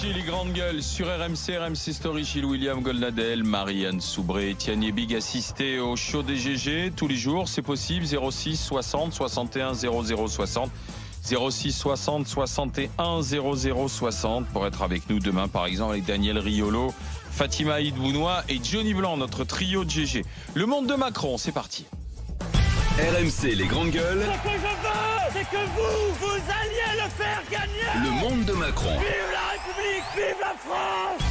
Ici les grandes gueules sur RMC Story, Gilles William Goldnadel, Marianne Soubré, Etienne Big assisté au show des GG tous les jours, c'est possible. 06 60 61 00 60. 06 60 61 00 60 pour être avec nous demain par exemple avec Daniel Riolo, Fatima Idbounois et Johnny Blanc, notre trio de GG. Le monde de Macron, c'est parti. RMC les grandes gueules. Ce que je veux, c'est que vous alliez le faire gagner. Le monde de Macron. Vive la République, vive la France.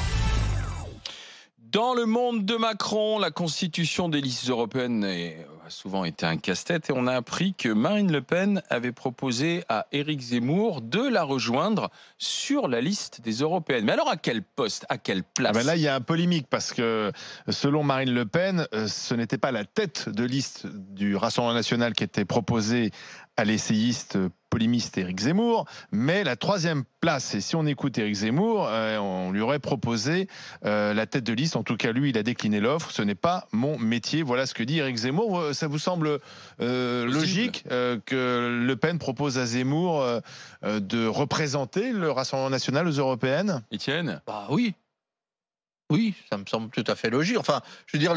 Dans le monde de Macron, la constitution des listes européennes a souvent été un casse-tête et on a appris que Marine Le Pen avait proposé à Éric Zemmour de la rejoindre sur la liste des européennes. Mais alors à quel poste, à quelle place? Là, il y a un polémique parce que selon Marine Le Pen, ce n'était pas la tête de liste du Rassemblement national qui était proposée à l'essayiste polémiste Éric Zemmour, mais la troisième place. Et si on écoute Éric Zemmour, on lui aurait proposé la tête de liste. En tout cas, lui, il a décliné l'offre. Ce n'est pas mon métier. Voilà ce que dit Éric Zemmour. Ça vous semble logique que Le Pen propose à Zemmour de représenter le Rassemblement national aux européennes? Etienne? Bah oui. Oui, ça me semble tout à fait logique. Enfin, je veux dire,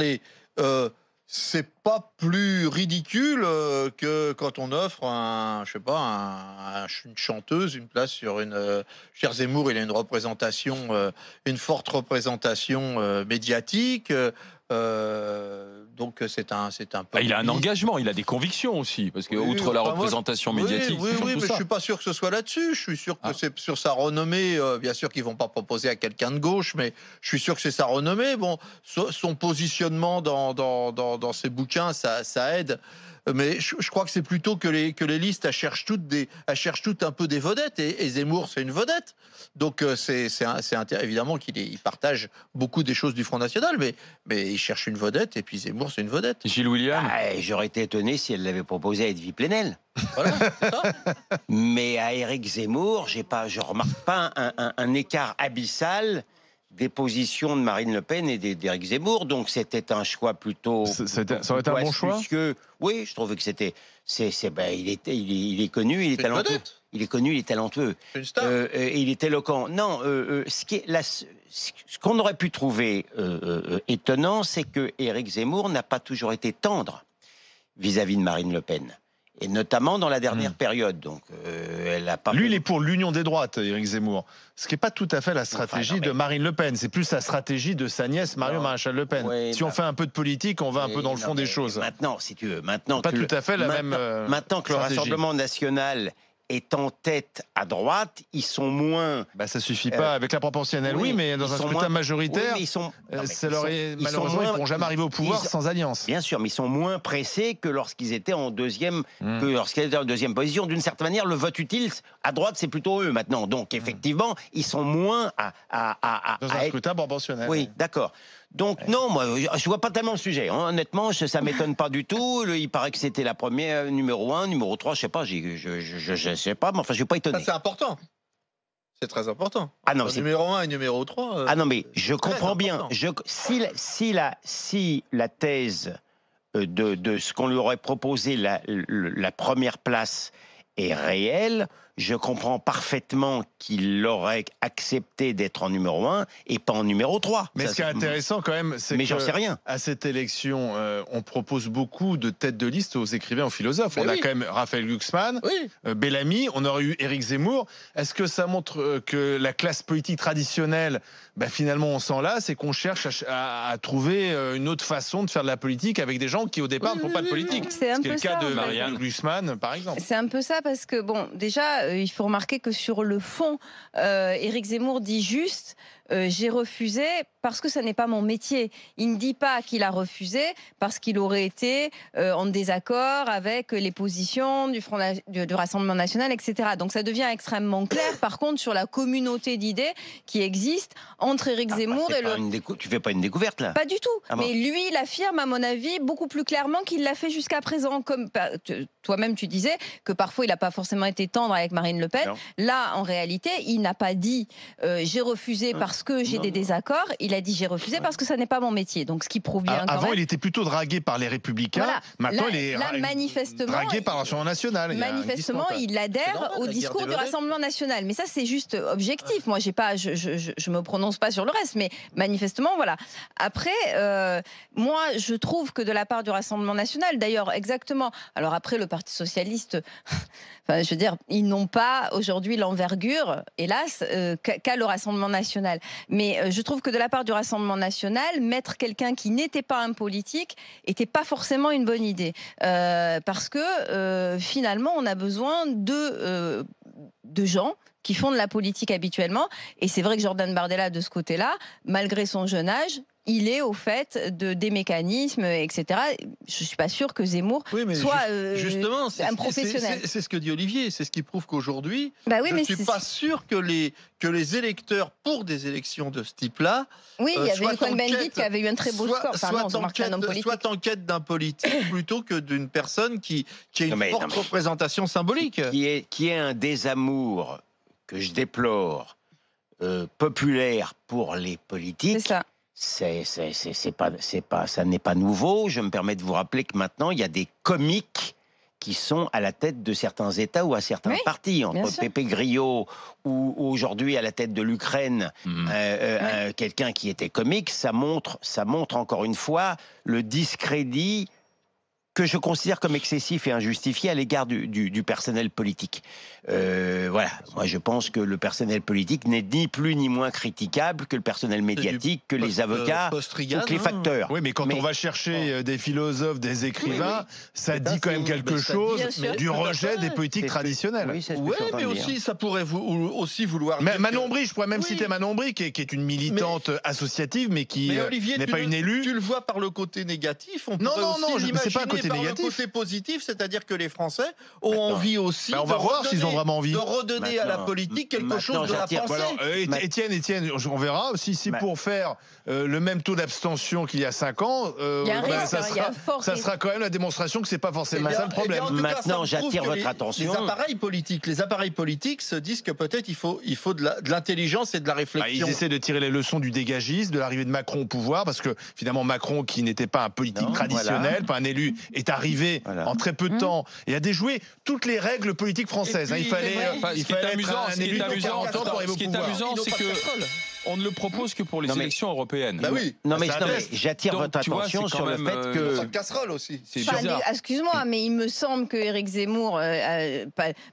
c'est pas plus ridicule que quand on offre une chanteuse une place sur une. Cher Zemmour, il a une représentation, une forte représentation médiatique. Donc c'est un peu. Il a un engagement, il a des convictions aussi, parce que outre la représentation médiatique, oui, c'est mais ça. je suis pas sûr que ce soit là-dessus. Je suis sûr que c'est sur sa renommée. Bien sûr qu'ils vont pas proposer à quelqu'un de gauche, mais je suis sûr que c'est sa renommée. Bon, son positionnement dans ses bouquins, ça aide. Mais je crois que c'est plutôt que les listes elles cherchent toutes un peu des vedettes et Zemmour c'est une vedette. Donc c'est évidemment qu'il partage beaucoup des choses du Front National, mais il cherche une vedette et puis Zemmour c'est une vedette. Gilles William? J'aurais été étonné si elle l'avait proposé à Edwy Plenel. Voilà, c'est ça. Mais à Éric Zemmour, je remarque pas un écart abyssal des positions de Marine Le Pen et d'Éric Zemmour, donc c'était un choix plutôt. Ça aurait été un bon choix. Oui, je trouvais que c'était. Il est connu, il est talentueux. Il est connu, il est talentueux. C'est une star. Et il est éloquent. Non, ce qu'on aurait pu trouver étonnant, c'est que Éric Zemmour n'a pas toujours été tendre vis-à-vis de Marine Le Pen. Et notamment dans la dernière période. Donc, elle a pas. Lui, il est pour l'union des droites, Éric Zemmour. Ce qui n'est pas tout à fait la stratégie de Marine Le Pen. C'est plus la stratégie de sa nièce, Marion Maréchal Le Pen. Oui, si on fait un peu de politique, on va un peu dans le fond des choses. Maintenant, si tu veux, pas tout à fait la même. Maintenant que le stratégie. Rassemblement national est en tête à droite, ils sont moins. Ça suffit pas avec la proportionnelle, oui, mais dans un scrutin majoritaire, malheureusement, ils ne pourront jamais arriver au pouvoir sans alliance. Bien sûr, mais ils sont moins pressés que lorsqu'ils étaient en deuxième, position. D'une certaine manière, le vote utile à droite, c'est plutôt eux maintenant. Donc, effectivement, ils sont moins dans un scrutin proportionnel. Oui, d'accord. Donc non, moi je vois pas tellement le sujet. Hein. Honnêtement, ça m'étonne pas du tout. Il paraît que c'était la première, numéro 1, numéro 3, je sais pas, je sais pas, mais enfin je suis pas étonné. Ça, c'est important. C'est très important. Ah non, numéro 1 et numéro 3. Ah non, mais je comprends bien. Si la thèse de ce qu'on lui aurait proposé, la première place est réelle, je comprends parfaitement qu'il aurait accepté d'être en numéro 1 et pas en numéro 3. Mais ce qui est intéressant quand même, c'est que j'en sais rien. À cette élection, on propose beaucoup de têtes de liste aux écrivains, aux philosophes. On a quand même Raphaël Glucksmann, Bellamy, on aurait eu Éric Zemmour. Est-ce que ça montre que la classe politique traditionnelle, finalement on s'en lasse et qu'on cherche à trouver une autre façon de faire de la politique avec des gens qui au départ ne font pas de politique? C'est un peu le cas de Marianne Glucksmann par exemple. C'est un peu ça parce que déjà il faut remarquer que sur le fond, Éric Zemmour dit juste j'ai refusé parce que ça n'est pas mon métier. Il ne dit pas qu'il a refusé parce qu'il aurait été en désaccord avec les positions du Rassemblement national, etc. Donc ça devient extrêmement clair. Par contre, sur la communauté d'idées qui existe entre Éric Zemmour et le... Tu fais pas une découverte là? Pas du tout. Ah bon. Mais lui, il affirme, à mon avis, beaucoup plus clairement qu'il l'a fait jusqu'à présent. Comme toi-même, tu disais que parfois, il n'a pas forcément été tendre avec Marine Le Pen. Non. Là, en réalité, il n'a pas dit j'ai refusé parce parce que j'ai des désaccords. Il a dit j'ai refusé parce que ça n'est pas mon métier. Donc ce qui prouve bien. Avant, il était plutôt dragué par les Républicains. Voilà. Maintenant, il est manifestement, dragué par le Rassemblement national. Manifestement, il adhère au discours du Rassemblement national. Mais ça, c'est juste objectif. Moi, j'ai pas, je me prononce pas sur le reste, mais manifestement, voilà. Après, moi, je trouve que de la part du Rassemblement national, d'ailleurs, exactement. Alors après, le Parti socialiste, enfin, je veux dire, ils n'ont pas aujourd'hui l'envergure, hélas, qu'a le Rassemblement national. Mais je trouve que de la part du Rassemblement national, mettre quelqu'un qui n'était pas un politique n'était pas forcément une bonne idée. Parce que finalement, on a besoin de gens qui font de la politique habituellement. Et c'est vrai que Jordan Bardella, de ce côté-là, malgré son jeune âge, il est au fait des mécanismes, etc. Je ne suis pas sûre que Zemmour soit justement, un professionnel. C'est ce que dit Olivier, c'est ce qui prouve qu'aujourd'hui, je ne suis pas sûr que les électeurs, pour des élections de ce type-là, oui, il y avait eu Cohn-Bendit qui avait eu un très beau score. Soit en quête d'un politique plutôt que d'une personne qui a une forte représentation symbolique. Qui est un désamour que je déplore, populaire pour les politiques. C'est ça. Ça n'est pas nouveau. Je me permets de vous rappeler que maintenant, il y a des comiques qui sont à la tête de certains États ou à certains partis. Entre Pepe Grillo ou aujourd'hui à la tête de l'Ukraine, quelqu'un qui était comique, ça montre encore une fois le discrédit que je considère comme excessif et injustifié à l'égard du personnel politique. Voilà, moi je pense que le personnel politique n'est ni plus ni moins critiquable que le personnel médiatique, que les avocats, que les facteurs. Oui, mais quand on va chercher des philosophes, des écrivains, ça dit quand même quelque chose du rejet des politiques traditionnelles. Oui, mais aussi ça pourrait aussi vouloir... Manon Bry, je pourrais même citer Manon Bry, qui est une militante associative, mais qui n'est pas une élue. Tu le vois par le côté négatif, on pourrait aussi l'imaginer par le côté positif, c'est-à-dire que les Français ont envie aussi on va voir s'ils ont vraiment envie de redonner à la politique quelque chose de la pensée. Étienne, on verra si c'est pour faire le même taux d'abstention qu'il y a 5 ans, ça sera quand même la démonstration que c'est pas forcément ça le problème. Maintenant, j'attire votre attention. Les appareils politiques se disent que peut-être il faut de l'intelligence et de la réflexion. Ils essaient de tirer les leçons du dégagisme, de l'arrivée de Macron au pouvoir, parce que finalement Macron, qui n'était pas un politique traditionnel, pas un élu, est arrivé en très peu de temps et a déjoué toutes les règles politiques françaises. Il fallait être un élu de 40 ans pour arriver au pouvoir. Ce qui est amusant, c'est que on ne le propose que pour les élections européennes. Bah oui. Non mais j'attire votre attention sur le fait que... C'est une casserole aussi. Excuse-moi, mais il me semble que Éric Zemmour,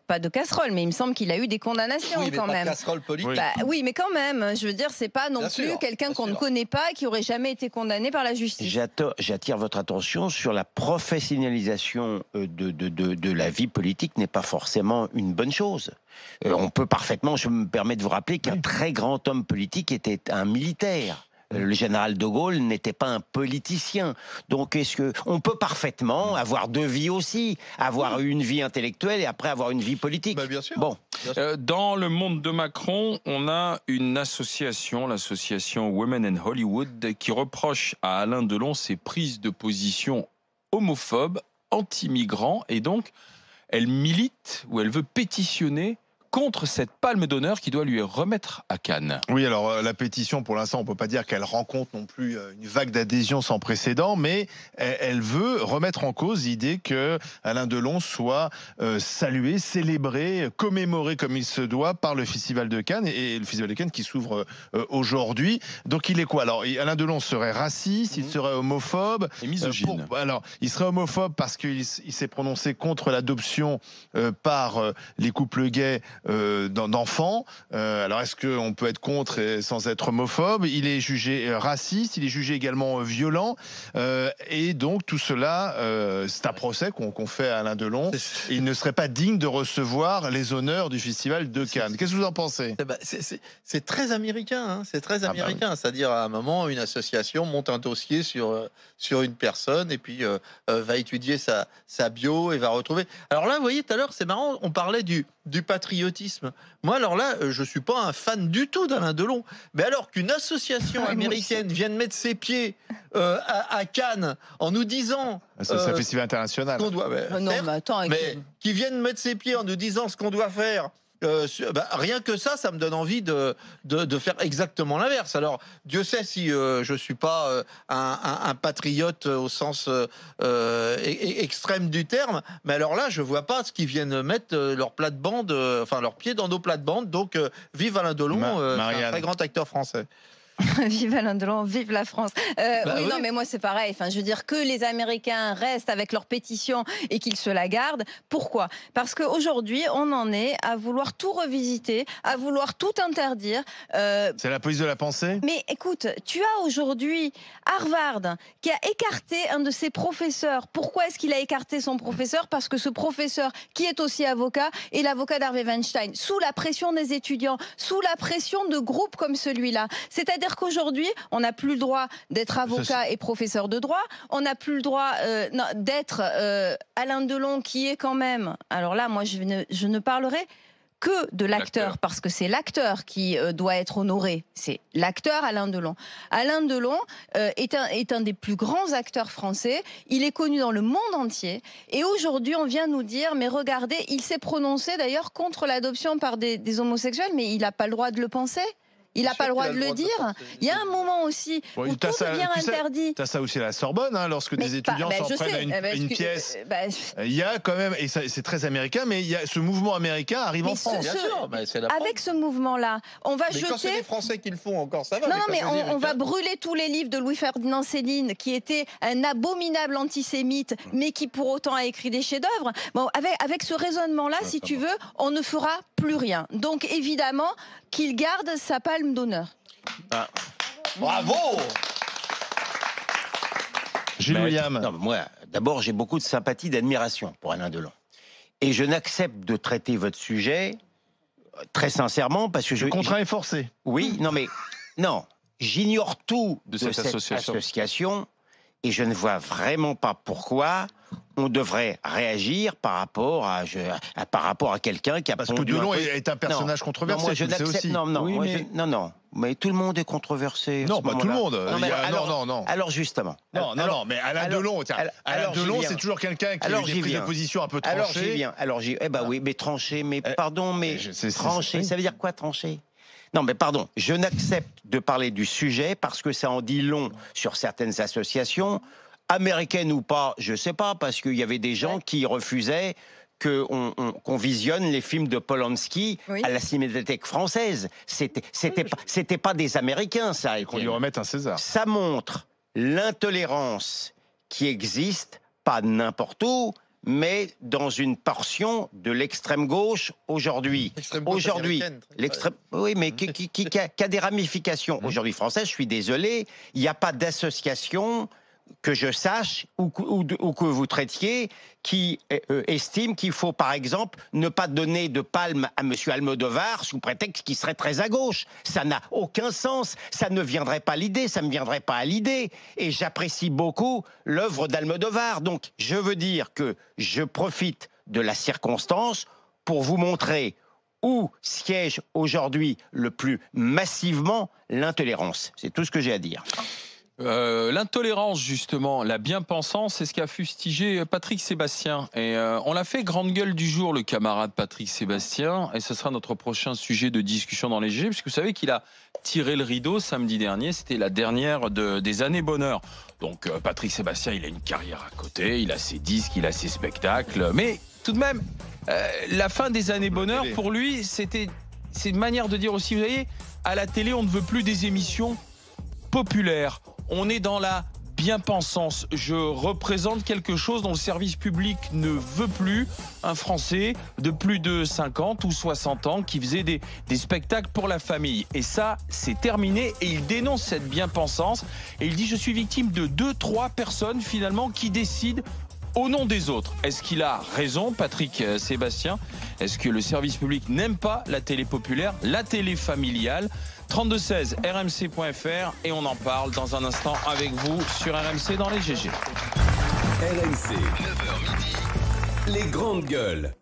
pas de casserole, mais il me semble qu'il a eu des condamnations quand même. Pas de casserole politique. Oui, mais quand même, je veux dire, c'est pas non plus quelqu'un qu'on ne connaît pas, qui aurait jamais été condamné par la justice. J'attire votre attention sur la professionnalisation de la vie politique n'est pas forcément une bonne chose. On peut parfaitement, je me permets de vous rappeler qu'un très grand homme politique était un militaire. Le général de Gaulle n'était pas un politicien. Donc, on peut parfaitement avoir deux vies aussi, avoir une vie intellectuelle et après avoir une vie politique. Bien sûr. Bon. Dans le monde de Macron, on a une association, l'association Women in Hollywood, qui reproche à Alain Delon ses prises de position homophobes, anti-migrants, et donc elle milite ou elle veut pétitionner contre cette palme d'honneur qui doit lui remettre à Cannes. Oui, alors la pétition, pour l'instant, on ne peut pas dire qu'elle rencontre non plus une vague d'adhésion sans précédent, mais elle veut remettre en cause l'idée que Alain Delon soit salué, célébré, commémoré comme il se doit par le Festival de Cannes, et le Festival de Cannes qui s'ouvre aujourd'hui. Donc il est quoi? Alors Alain Delon serait raciste, il serait homophobe. Et misogyne. Alors il serait homophobe parce qu'il s'est prononcé contre l'adoption par les couples gays d'enfants. Alors est-ce qu'on peut être contre sans être homophobe? Il est jugé raciste, il est jugé également violent, et donc tout cela, c'est un procès qu'on fait à Alain Delon. Il ne serait pas digne de recevoir les honneurs du Festival de Cannes. Qu'est-ce que vous en pensez? C'est très américain, hein, c'est très américain. C'est-à-dire à un moment, une association monte un dossier sur une personne et puis va étudier sa bio et va retrouver. Alors là, vous voyez, tout à l'heure, c'est marrant, on parlait du patriotisme. Moi, alors là, je suis pas un fan du tout d'Alain Delon. Mais alors qu'une association américaine vienne mettre ses pieds à Cannes en nous disant... C'est un festival international. Qui viennent mettre ses pieds en nous disant ce qu'on doit faire rien que ça me donne envie de faire exactement l'inverse. Alors, Dieu sait si je suis pas un patriote au sens extrême du terme, mais alors là, je vois pas ce qu'ils viennent mettre leur plate-bande, leurs pieds dans nos plates-bandes. Donc, vive Alain Delon, un très grand acteur français. Vive Alain Delon, vive la France. Oui, non, mais moi c'est pareil. Enfin, je veux dire que les Américains restent avec leur pétition et qu'ils se la gardent. Pourquoi? Parce qu'aujourd'hui, on en est à vouloir tout revisiter, à vouloir tout interdire. C'est la police de la pensée. Mais écoute, tu as aujourd'hui Harvard qui a écarté un de ses professeurs. Pourquoi est-ce qu'il a écarté son professeur? Parce que ce professeur, qui est aussi avocat, est l'avocat d'Harvey Weinstein, sous la pression des étudiants, sous la pression de groupes comme celui-là. C'est-à-dire qu'aujourd'hui, on n'a plus le droit d'être avocat et professeur de droit. On n'a plus le droit d'être Alain Delon, qui est quand même... Alors là, moi, je ne parlerai que de l'acteur, parce que c'est l'acteur qui doit être honoré. C'est l'acteur Alain Delon. Alain Delon est un des plus grands acteurs français. Il est connu dans le monde entier. Et aujourd'hui, on vient nous dire, mais regardez, il s'est prononcé d'ailleurs contre l'adoption par des homosexuels, mais il n'a pas le droit de le penser. Il n'a pas le droit de le dire. Il y a un moment aussi où tout devient interdit. Tu as ça aussi à la Sorbonne, hein, lorsque des étudiants s'en prennent à une pièce. Il y a quand même, et c'est très américain, mais il y a ce mouvement américain arrive en France. Bien sûr, avec ce mouvement-là, on va jeter... Quand c'est les Français qui le font encore, ça va. Non, mais on va brûler tous les livres de Louis-Ferdinand Céline, qui était un abominable antisémite, mais qui pour autant a écrit des chefs-d'œuvre. Bon, avec ce raisonnement-là, si tu veux, on ne fera plus rien. Donc évidemment, qu'il garde sa palme d'honneur. Ah. Bravo! Gilles William. Non, moi, d'abord, j'ai beaucoup de sympathie, d'admiration pour Alain Delon. Et je n'accepte de traiter votre sujet très sincèrement parce que je... Contraint et forcé. Oui, non mais... Non, j'ignore tout de cette association et je ne vois vraiment pas pourquoi on devrait réagir par rapport à quelqu'un qui a... Parce que Delon est un personnage controversé, non, moi, je n'accepte... aussi. Non, mais tout le monde est controversé. Non, pas tout le monde. Non. Alors justement. Non, mais Alain Delon, c'est toujours quelqu'un qui a des prises de position un peu tranchées. Oui, mais tranché, mais pardon, mais tranché, ça veut dire quoi tranché? Non, mais pardon, je n'accepte de parler du sujet parce que ça en dit long sur certaines associations, américaines ou pas, je sais pas, parce qu'il y avait des gens qui refusaient qu'on visionne les films de Polanski à la Cinémathèque française. C'était pas des Américains, ça. Et qu'on lui remette un César. Ça montre l'intolérance qui existe, pas n'importe où, mais dans une portion de l'extrême gauche aujourd'hui. Oui, mais qui a des ramifications. Aujourd'hui française, je suis désolé, il n'y a pas d'association que je sache ou que vous traitiez qui estime qu'il faut, par exemple, ne pas donner de palme à M. Almodovar sous prétexte qu'il serait très à gauche. Ça n'a aucun sens. Ça ne viendrait pas à l'idée. Ça ne me viendrait pas à l'idée. Et j'apprécie beaucoup l'œuvre d'Almodovar. Donc, je veux dire que je profite de la circonstance pour vous montrer où siège aujourd'hui le plus massivement l'intolérance. C'est tout ce que j'ai à dire. L'intolérance, justement, la bien-pensance, c'est ce qu'a fustigé Patrick Sébastien. Et on l'a fait grande gueule du jour, le camarade Patrick Sébastien. Et ce sera notre prochain sujet de discussion dans les GG, puisque vous savez qu'il a tiré le rideau samedi dernier. C'était la dernière des années bonheur. Donc Patrick Sébastien, il a une carrière à côté, il a ses disques, il a ses spectacles. Mais tout de même, la fin des années bonheur, pour lui, c'est une manière de dire aussi, vous voyez, à la télé, on ne veut plus des émissions populaires. On est dans la bien-pensance. Je représente quelque chose dont le service public ne veut plus. Un Français de plus de 50 ou 60 ans qui faisait des spectacles pour la famille. Et ça, c'est terminé. Et il dénonce cette bien-pensance. Et il dit, je suis victime de 2-3 personnes, finalement, qui décident au nom des autres. Est-ce qu'il a raison, Patrick Sébastien? Est-ce que le service public n'aime pas la télé populaire, la télé familiale? 3216 rmc.fr et on en parle dans un instant avec vous sur RMC dans les GG. RMC, 9h midi, les grandes gueules.